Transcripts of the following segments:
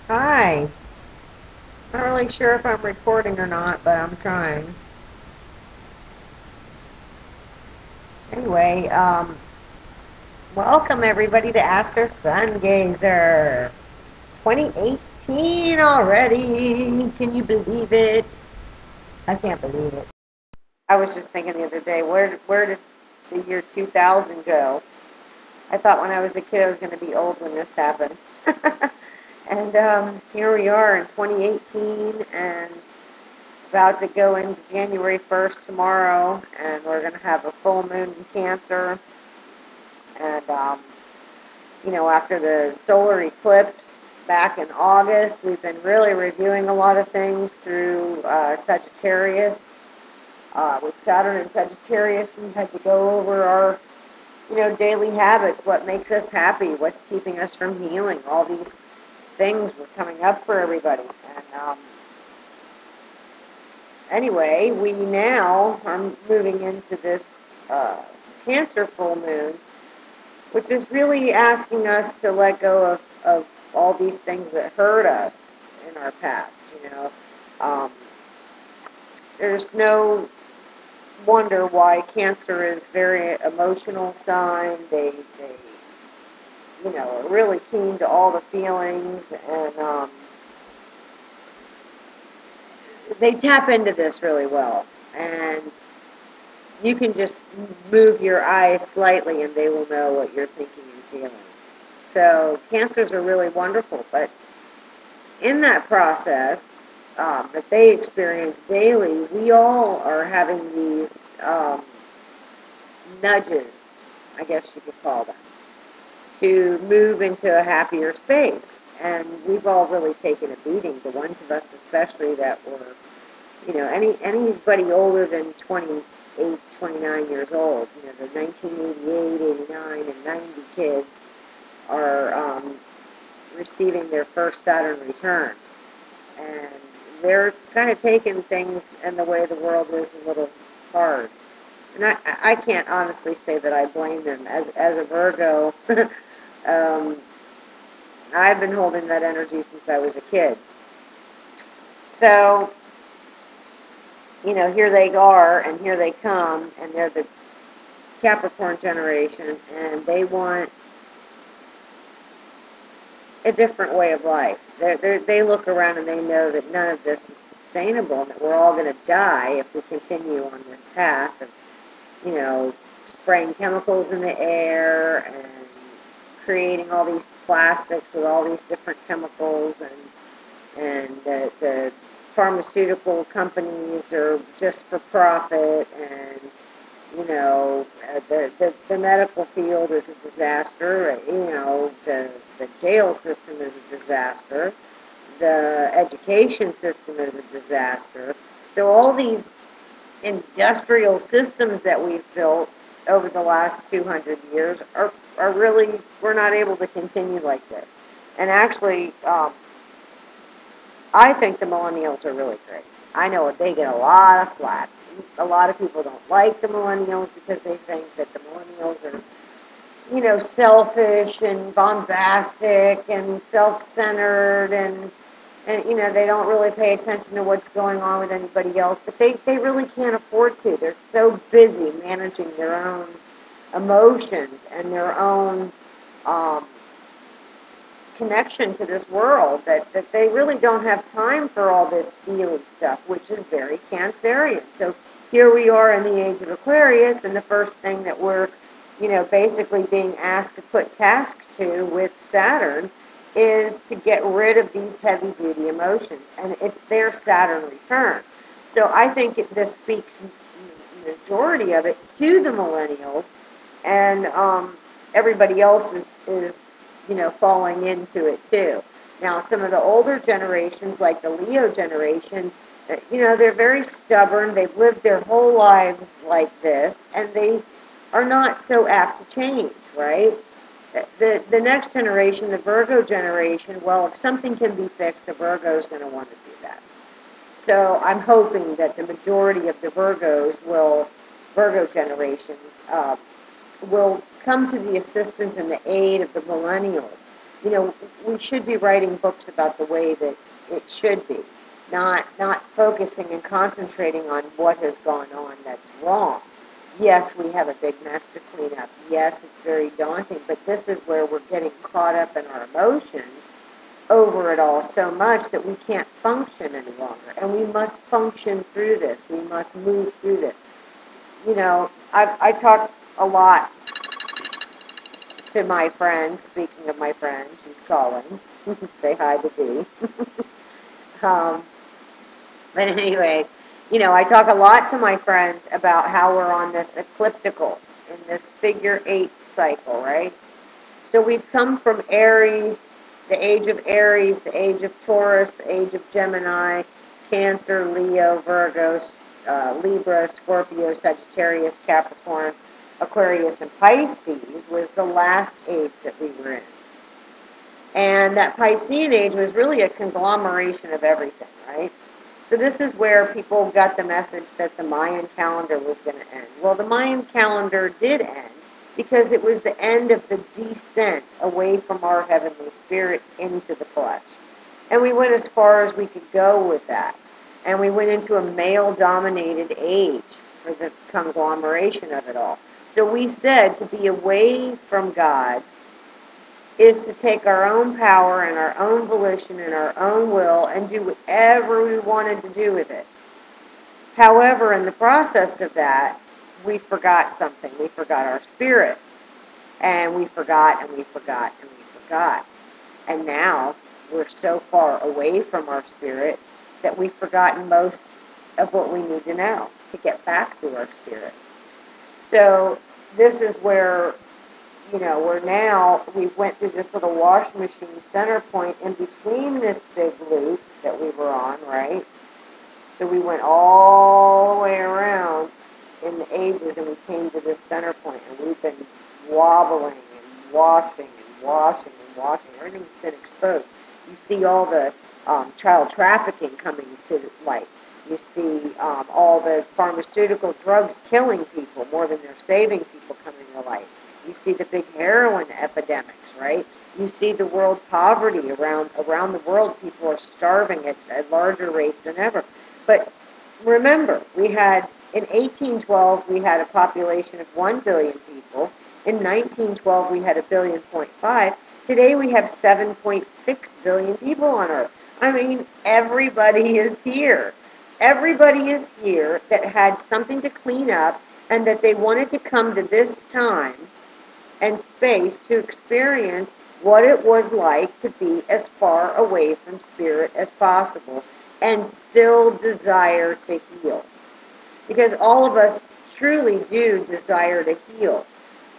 Hi. Not really sure if I'm recording or not, but I'm trying. Anyway, welcome everybody to Astro Gazer 2018 already. Can you believe it? I can't believe it. I was just thinking the other day, where did the year 2000 go? I thought when I was a kid I was going to be old when this happened. And here we are in 2018, and about to go into January 1st tomorrow, and we're going to have a full moon in Cancer. And, after the solar eclipse back in August, we've been really reviewing a lot of things through Sagittarius. With Saturn and Sagittarius, we had to go over our, daily habits, what makes us happy, what's keeping us from healing. All these things were coming up for everybody. And, anyway, we now are moving into this Cancer full moon, which is really asking us to let go of all these things that hurt us in our past. Um, there's no wonder why Cancer is very emotional sign. They are really keen to all the feelings, and they tap into this really well. And you can just move your eyes slightly and they will know what you're thinking and feeling. So cancers are really wonderful, but in that process that they experience daily, we all are having these nudges, I guess you could call them, to move into a happier space. And we've all really taken a beating, the ones of us especially that were, anybody older than 28, 29 years old, the 1988, 89, and 90 kids are receiving their first Saturn return. And they're kind of taking things and the way the world is a little hard. And I can't honestly say that I blame them. As a Virgo, um, I've been holding that energy since I was a kid. So, here they are, and here they come, and they're the Capricorn generation, and they want a different way of life. They look around and they know that none of this is sustainable, and that we're all going to die if we continue on this path of, spraying chemicals in the air and creating all these plastics with all these different chemicals, and the pharmaceutical companies are just for profit, and the medical field is a disaster. The jail system is a disaster. The education system is a disaster. So all these industrial systems that we've built over the last 200 years are really, we're not able to continue like this. And actually, I think the millennials are really great. I know they get a lot of flack. A lot of people don't like the millennials because they think that the millennials are, selfish and bombastic and self-centered, and they don't really pay attention to what's going on with anybody else. But they really can't afford to. They're so busy managing their own emotions and their own um, connection to this world that they really don't have time for all this feeling stuff, which is very Cancerian. So here we are in the age of Aquarius, and the first thing that we're, basically being asked to put task to with Saturn is to get rid of these heavy-duty emotions, and it's their Saturn return. So I think this speaks, the majority of it, to the millennials, and everybody else is falling into it too. Now, some of the older generations, like the Leo generation, they're very stubborn. They've lived their whole lives like this, and they are not so apt to change, right? The next generation, the Virgo generation, well, if something can be fixed, a Virgo is going to want to do that. So I'm hoping that the majority of the Virgo generations, will come to the assistance and the aid of the millennials. you know, we should be writing books about the way that it should be, not focusing and concentrating on what has gone on that's wrong. Yes, we have a big mess to clean up. Yes, it's very daunting, but this is where we're getting caught up in our emotions over it all so much that we can't function any longer. And we must function through this. We must move through this. You know, I talk a lot to my friends. Speaking of my friend, she's calling. Say hi to Dee. um, but anyway, you know, I talk a lot to my friends about how we're on this ecliptical, in this figure-8 cycle, right? So we've come from Aries, the age of Aries, the age of Taurus, the age of Gemini, Cancer, Leo, Virgo, Libra, Scorpio, Sagittarius, Capricorn, Aquarius, and Pisces was the last age that we were in. And that Piscean age was really a conglomeration of everything, right? So this is where people got the message that the Mayan calendar was going to end. Well, the Mayan calendar did end because it was the end of the descent away from our heavenly spirits into the flesh. And we went as far as we could go with that. And we went into a male-dominated age for the conglomeration of it all. So we said to be away from God is to take our own power and our own volition and our own will and do whatever we wanted to do with it. However, in the process of that, we forgot something. We forgot our spirit. And we forgot and we forgot and we forgot. And now we're so far away from our spirit that we've forgotten most of what we need to know to get back to our spirit. So this is where, you know, we went through this little washing machine center point in between this big loop that we were on, right? So we went all the way around in the ages and we came to this center point, and we've been wobbling and washing and washing and washing. Everything's been exposed. You see all the child trafficking coming to light. You see all the pharmaceutical drugs killing people more than they're saving people coming to light. You see the big heroin epidemics, right? You see the world poverty around the world. People are starving at larger rates than ever. But remember, in 1812, we had a population of 1 billion people. In 1912, we had 1.5 billion. Today, we have 7.6 billion people on Earth. I mean, everybody is here. Everybody is here that had something to clean up and that they wanted to come to this time and space to experience what it was like to be as far away from spirit as possible and still desire to heal. Because all of us truly do desire to heal.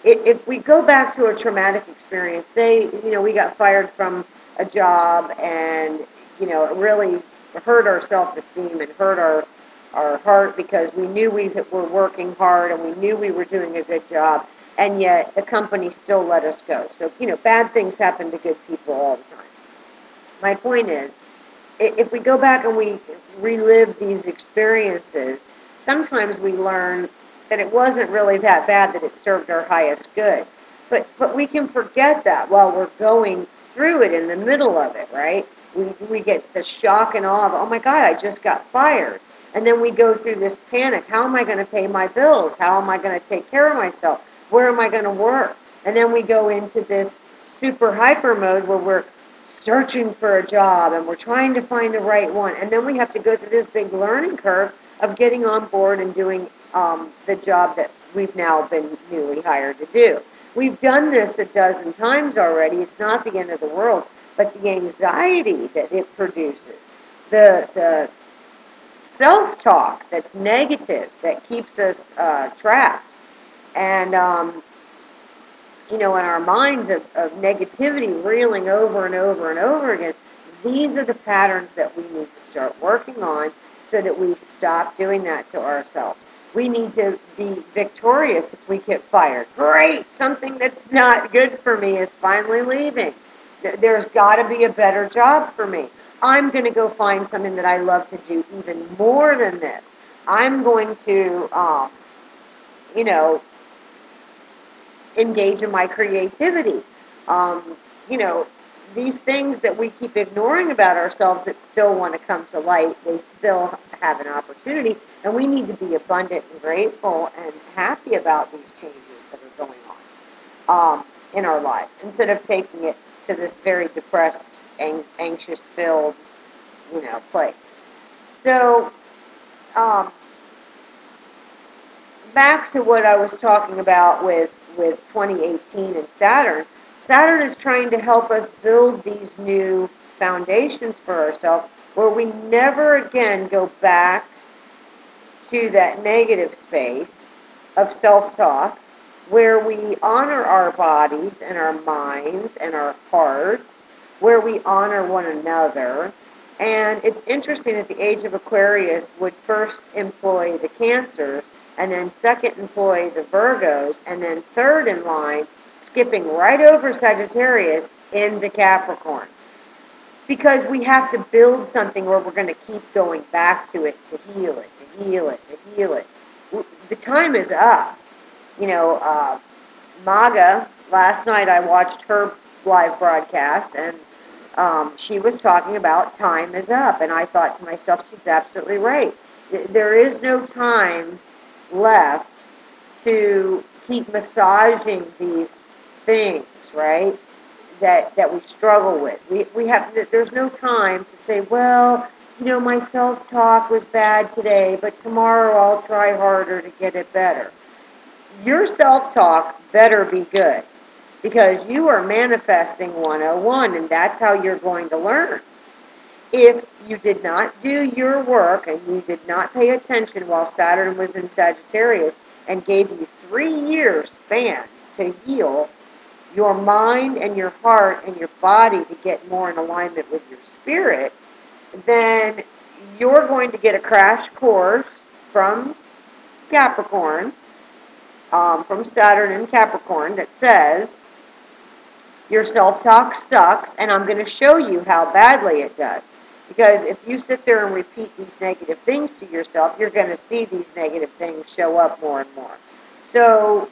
If we go back to a traumatic experience, say, you know, we got fired from a job and, you know, it really hurt our self-esteem and hurt our heart because we knew we were working hard and we knew we were doing a good job, and yet the company still let us go. So, you know, bad things happen to good people all the time. My point is, if we go back and we relive these experiences, sometimes we learn that it wasn't really that bad, that it served our highest good. But we can forget that while we're going through it in the middle of it, right? We get the shock and awe of, oh my God, I just got fired. And then we go through this panic. How am I going to pay my bills? How am I going to take care of myself? Where am I going to work? And then we go into this super hyper mode where we're searching for a job and we're trying to find the right one. And then we have to go through this big learning curve of getting on board and doing the job that we've now been newly hired to do. We've done this a dozen times already. It's not the end of the world, but the anxiety that it produces, the self-talk that's negative, that keeps us trapped, and you know, in our minds of negativity reeling over and over and over again. These are the patterns that we need to start working on so that we stop doing that to ourselves. We need to be victorious if we get fired. Great! Something that's not good for me is finally leaving. There's got to be a better job for me. I'm going to go find something that I love to do even more than this. I'm going to, you know, engage in my creativity. You know, these things that we keep ignoring about ourselves that still want to come to light, they still have an opportunity, and we need to be abundant and grateful and happy about these changes that are going in our lives, instead of taking it to this very depressed, anxious-filled, place. So, um, back to what I was talking about with 2018 and Saturn. Saturn is trying to help us build these new foundations for ourselves where we never again go back to that negative space of self-talk, where we honor our bodies and our minds and our hearts, where we honor one another. And it's interesting that the age of Aquarius would first employ the Cancers, and then second employ the Virgos, and then third in line, skipping right over Sagittarius into Capricorn. Because we have to build something where we're going to keep going back to it, to heal it, to heal it, to heal it. The time is up. Maga, last night I watched her live broadcast, and she was talking about time is up. And I thought to myself, she's absolutely right. There is no time left to keep massaging these things, right? That we struggle with. We have, there's no time to say, well, my self-talk was bad today, but tomorrow I'll try harder to get it better. Your self-talk better be good, because you are manifesting 101, and that's how you're going to learn. If you did not do your work and you did not pay attention while Saturn was in Sagittarius and gave you 3 years span to heal your mind and your heart and your body to get more in alignment with your spirit, then you're going to get a crash course from Capricorn, from Saturn in Capricorn, that says your self-talk sucks, and I'm going to show you how badly it does. Because if you sit there and repeat these negative things to yourself, you're going to see these negative things show up more and more. So,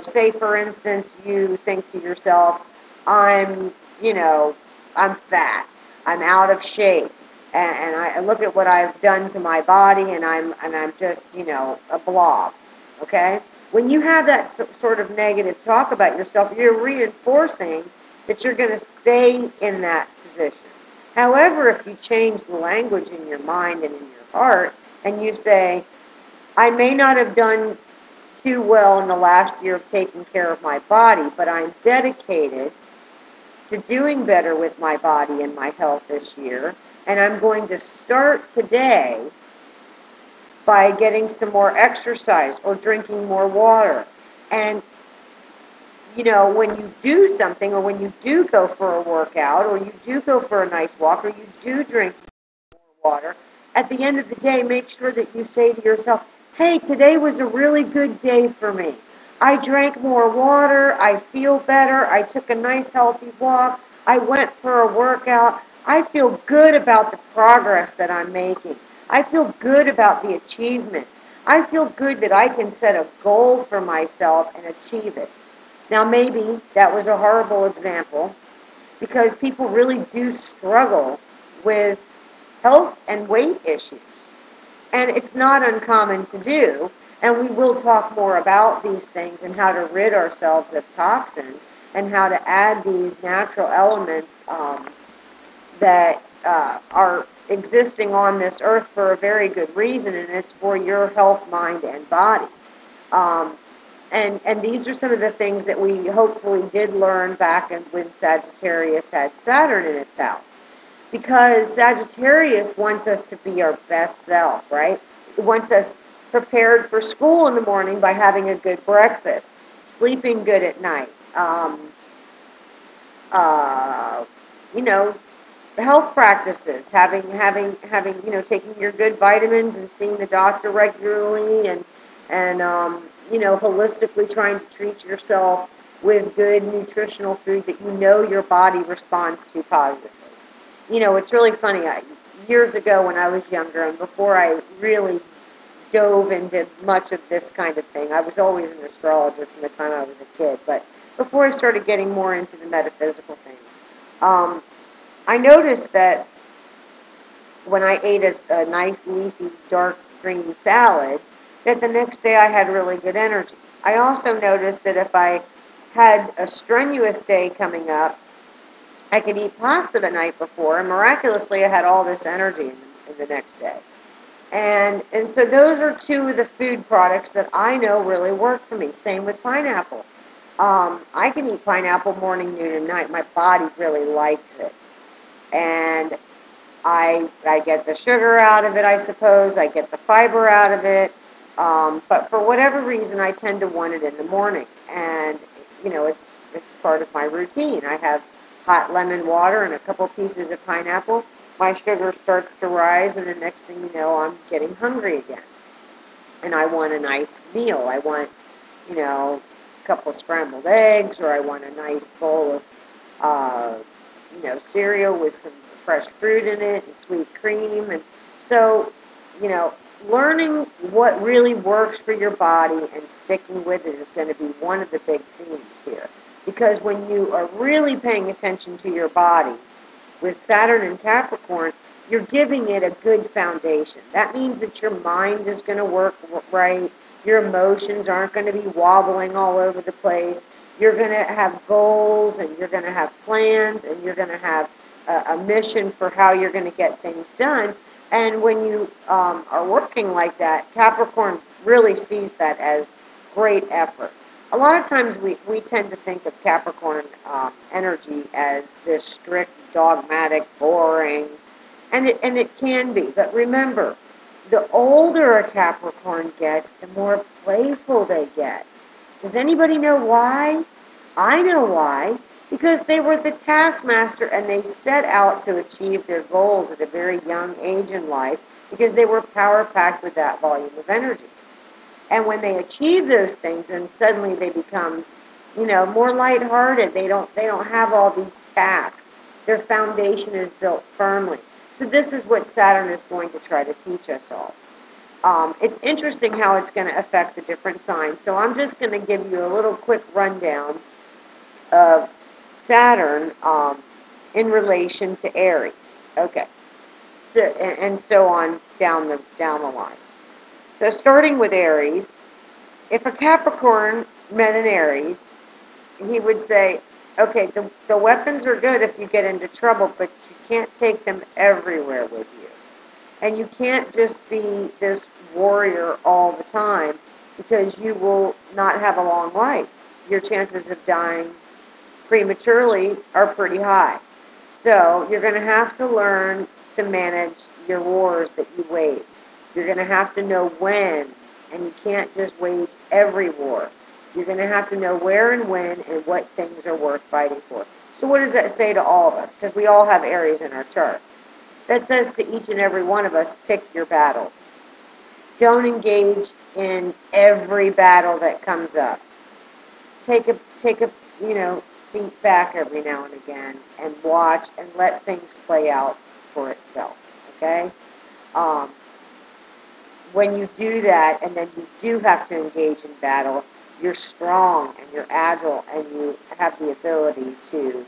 say for instance, you think to yourself, I'm fat, I'm out of shape, and I look at what I've done to my body, and I'm just, a blob, okay? When you have that sort of negative talk about yourself, you're reinforcing that you're going to stay in that position. However, if you change the language in your mind and in your heart, and you say, I may not have done too well in the last year of taking care of my body, but I'm dedicated to doing better with my body and my health this year, and I'm going to start today by getting some more exercise or drinking more water. And when you do something, or when you do go for a workout, or you do go for a nice walk, or you do drink more water, at the end of the day, make sure that you say to yourself, hey, today was a really good day for me. I drank more water, I feel better, I took a nice healthy walk, I went for a workout. I feel good about the progress that I'm making. I feel good about the achievements. I feel good that I can set a goal for myself and achieve it. Now, maybe that was a horrible example, because people really do struggle with health and weight issues. And it's not uncommon to do. And we will talk more about these things and how to rid ourselves of toxins and how to add these natural elements that are existing on this earth for a very good reason, and it's for your health, mind, and body. And these are some of the things that we hopefully did learn back when Sagittarius had Saturn in its house. Because Sagittarius wants us to be our best self, right? It wants us prepared for school in the morning by having a good breakfast, sleeping good at night, health practices, having taking your good vitamins and seeing the doctor regularly, and holistically trying to treat yourself with good nutritional food that your body responds to positively. It's really funny. Years ago when I was younger, and before I really dove into much of this kind of thing, I was always an astrologer from the time I was a kid, but before I started getting more into the metaphysical things, Um, I noticed that when I ate a nice leafy dark green salad, that the next day I had really good energy. I also noticed that if I had a strenuous day coming up, I could eat pasta the night before, and miraculously I had all this energy in the next day. And so those are two of the food products that I know really work for me. Same with pineapple. I can eat pineapple morning, noon, and night. My body really likes it. And I get the sugar out of it, I suppose. I get the fiber out of it. But for whatever reason, I tend to want it in the morning. And, it's part of my routine. I have hot lemon water and a couple pieces of pineapple. My sugar starts to rise, and the next thing you know, I'm getting hungry again. And I want a nice meal. I want, a couple scrambled eggs, or I want a nice bowl of, cereal with some fresh fruit in it and sweet cream. And so, you know, learning what really works for your body and sticking with it is going to be one of the big themes here. Because when you are really paying attention to your body, with Saturn and Capricorn, you're giving it a good foundation. That means that your mind is going to work right. Your emotions aren't going to be wobbling all over the place. You're going to have goals, and you're going to have plans, and you're going to have a mission for how you're going to get things done. And when you are working like that, Capricorn really sees that as great effort. A lot of times we tend to think of Capricorn energy as this strict, dogmatic, boring, and it can be. But remember, the older a Capricorn gets, the more playful they get. Does anybody know why? I know why. Because they were the taskmaster and they set out to achieve their goals at a very young age in life because they were power packed with that volume of energy. And when they achieve those things, then suddenly they become, more lighthearted. They don't have all these tasks. Their foundation is built firmly. So this is what Saturn is going to try to teach us all. It's interesting how it's going to affect the different signs. So I'm just going to give you a little quick rundown of Saturn in relation to Aries. Okay. So and so on down the line. So starting with Aries, if a Capricorn met an Aries, he would say, okay, the weapons are good if you get into trouble, but you can't take them everywhere with you. And you can't just be this warrior all the time because you will not have a long life. Your chances of dying prematurely are pretty high. So you're going to have to learn to manage your wars that you wage. You're going to have to know when, and you can't just wage every war. You're going to have to know where and when and what things are worth fighting for. So what does that say to all of us? Because we all have Aries in our chart. That says to each and every one of us, pick your battles. Don't engage in every battle that comes up. Take a seat back every now and again and watch and let things play out for itself. Okay? When you do that, and then you do have to engage in battle, you're strong and you're agile and you have the ability to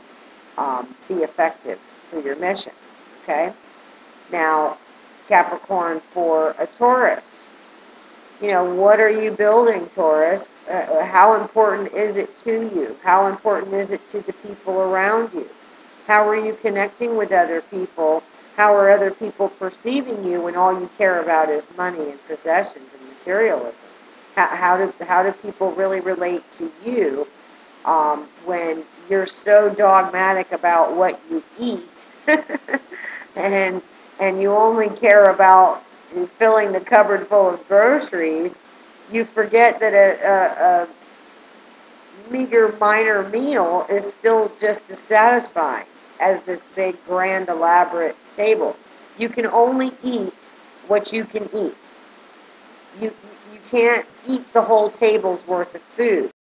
be effective for your mission. Okay? Now, Capricorn for a Taurus. What are you building, Taurus? How important is it to you? How important is it to the people around you? How are you connecting with other people? How are other people perceiving you when all you care about is money and possessions and materialism? How do people really relate to you when you're so dogmatic about what you eat and you only care about filling the cupboard full of groceries? You forget that a meager, minor meal is still just as satisfying as this big, grand, elaborate table. You can only eat what you can eat. You can't eat the whole table's worth of food.